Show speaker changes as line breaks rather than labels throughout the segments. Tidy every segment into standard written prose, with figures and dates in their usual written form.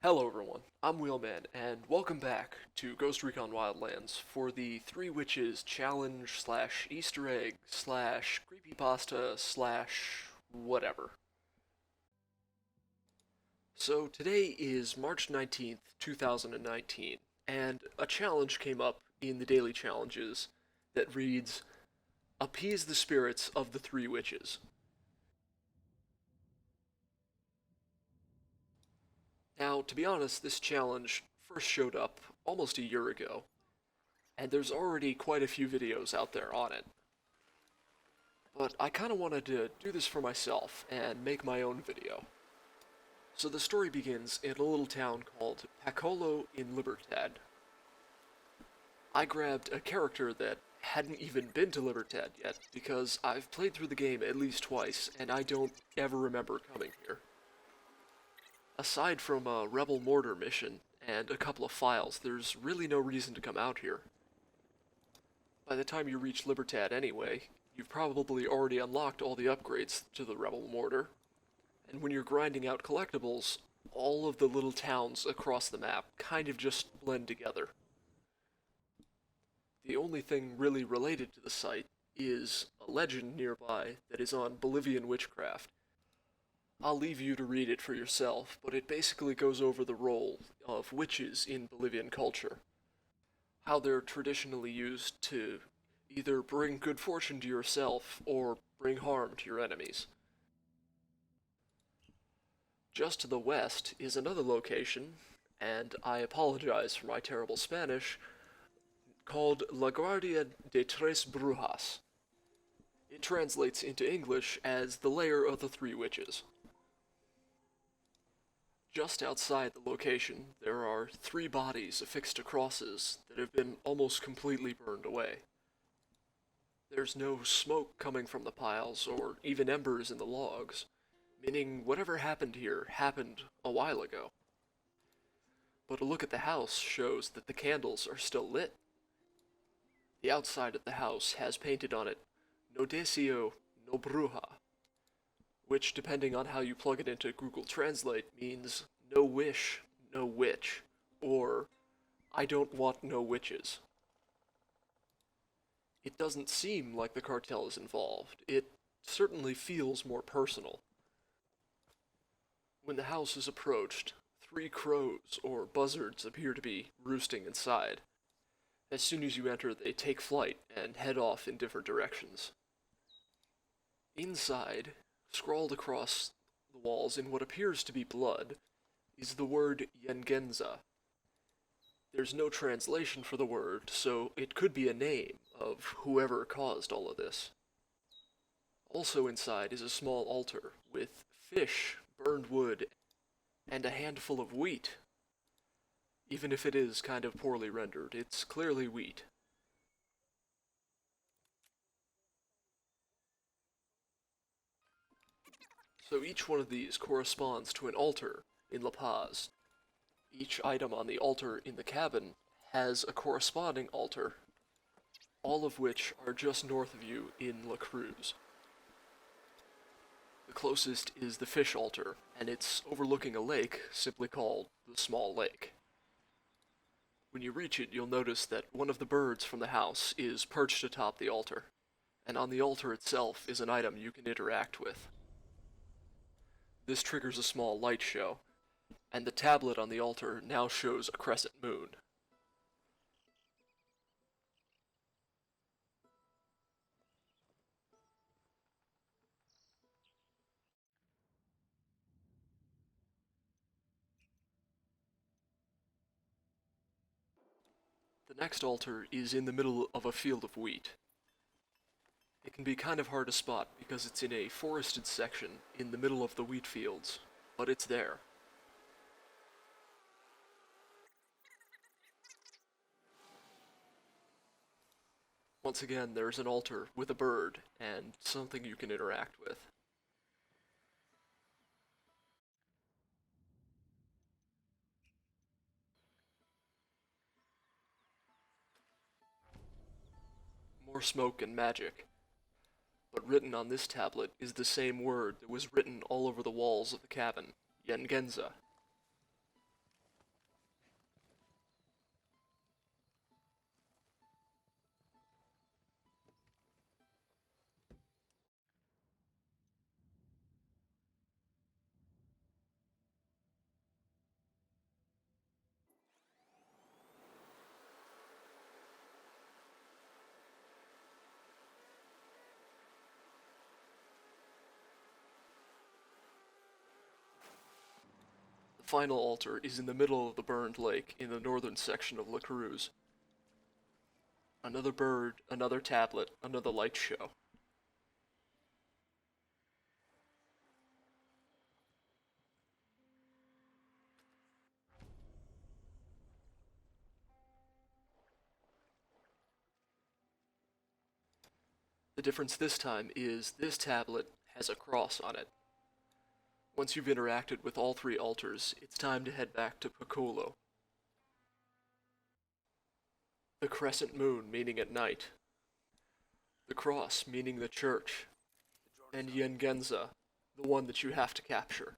Hello everyone, I'm Wheelman, and welcome back to Recon Wildlands for the Three Witches challenge slash Easter egg slash creepypasta slash whatever. So today is March 19th, 2019, and a challenge came up in the daily challenges that reads, Appease the spirits of the Three Witches. Now, to be honest, this challenge first showed up almost a year ago, and there's already quite a few videos out there on it. But I kinda wanted to do this for myself and make my own video. So the story begins in a little town called Pacolo in Libertad. I grabbed a character that hadn't even been to Libertad yet, because I've played through the game at least twice, and I don't ever remember coming here. Aside from a Rebel Mortar mission and a couple of files, there's really no reason to come out here. By the time you reach Libertad anyway, you've probably already unlocked all the upgrades to the Rebel Mortar, and when you're grinding out collectibles, all of the little towns across the map kind of just blend together. The only thing really related to the site is a legend nearby that is on Bolivian witchcraft. I'll leave you to read it for yourself, but it basically goes over the role of witches in Bolivian culture. How they're traditionally used to either bring good fortune to yourself or bring harm to your enemies. Just to the west is another location, and I apologize for my terrible Spanish, called La Guardia de Tres Brujas. It translates into English as the Lair of the Three Witches. Just outside the location, there are three bodies affixed to crosses that have been almost completely burned away. There's no smoke coming from the piles or even embers in the logs, meaning whatever happened here happened a while ago. But a look at the house shows that the candles are still lit. The outside of the house has painted on it, No deseo, no bruja, which, depending on how you plug it into Google Translate, means no wish, no witch, or I don't want no witches. It doesn't seem like the cartel is involved. It certainly feels more personal. When the house is approached, three crows or buzzards appear to be roosting inside. As soon as you enter, they take flight and head off in different directions. Inside, scrawled across the walls in what appears to be blood, is the word Yengenza. There's no translation for the word, so it could be a name of whoever caused all of this. Also inside is a small altar with fish, burned wood, and a handful of wheat. Even if it is kind of poorly rendered, it's clearly wheat. So each one of these corresponds to an altar in La Paz. Each item on the altar in the cabin has a corresponding altar, all of which are just north of you in La Cruz. The closest is the fish altar, and it's overlooking a lake simply called the Small Lake. When you reach it, you'll notice that one of the birds from the house is perched atop the altar, and on the altar itself is an item you can interact with. This triggers a small light show, and the tablet on the altar now shows a crescent moon. The next altar is in the middle of a field of wheat. It can be kind of hard to spot because it's in a forested section in the middle of the wheat fields, but it's there. Once again, there's an altar with a bird and something you can interact with. More smoke and magic. But written on this tablet is the same word that was written all over the walls of the cabin, Yengenza. final altar is in the middle of the burned lake in the northern section of La Cruz. Another bird, another tablet, another light show. The difference this time is this tablet has a cross on it. Once you've interacted with all three altars, it's time to head back to Piccolo. The crescent moon meaning at night. The cross meaning the church. And Yengenza, the one that you have to capture.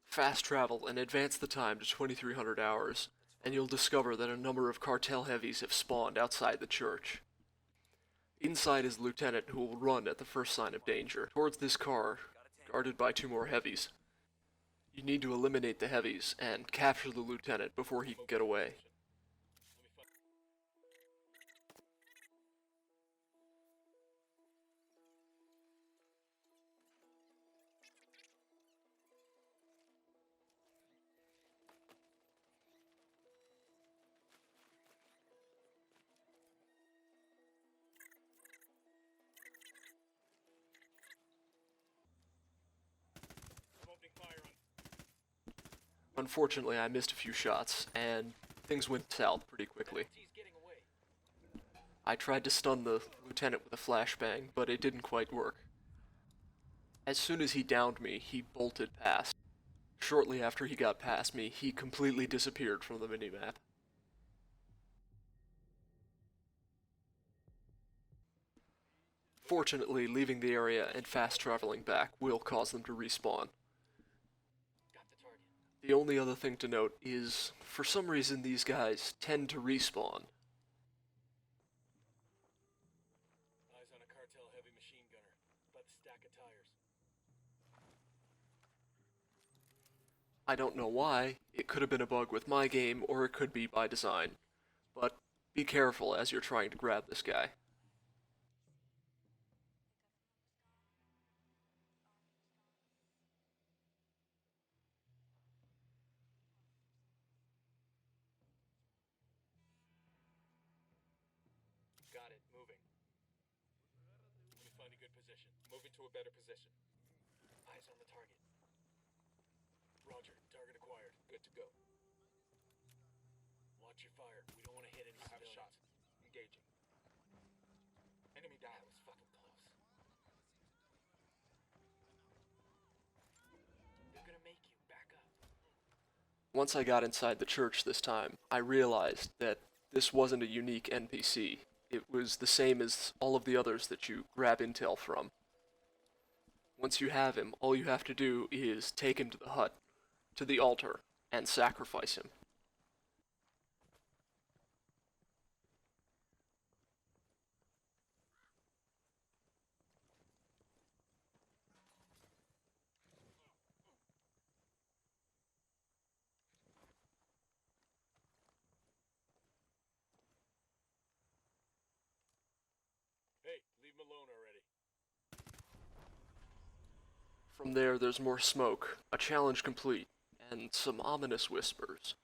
Fast travel and advance the time to 2300 hours, and you'll discover that a number of cartel heavies have spawned outside the church. Inside is the lieutenant, who will run at the first sign of danger towards this car, guarded by two more heavies. You need to eliminate the heavies and capture the lieutenant before he can get away. Unfortunately, I missed a few shots, and things went south pretty quickly. I tried to stun the lieutenant with a flashbang, but it didn't quite work. As soon as he downed me, he bolted past. Shortly after he got past me, he completely disappeared from the minimap. Fortunately, leaving the area and fast traveling back will cause them to respawn. The only other thing to note is, for some reason these guys tend to respawn.
Eyes on a cartel heavy machine gunner, by the stack of tires.
I don't know why. It could have been a bug with my game, or it could be by design. But be careful as you're trying to grab this guy.
Got it, moving. Let me find a good position. Moving to a better position. Eyes on the target. Roger, target acquired. Good to go. Watch your fire. We don't want to hit any civilians. I have a shot. Engaging. Enemy down. That was fucking close. They're gonna make you. Back up.
Once I got inside the church this time, I realized that this wasn't a unique NPC. It was the same as all of the others that you grab intel from. Once you have him, all you have to do is take him to the hut, to the altar, and sacrifice him.
Hey, leave him alone already.
From there, there's more smoke, a challenge complete, and some ominous whispers.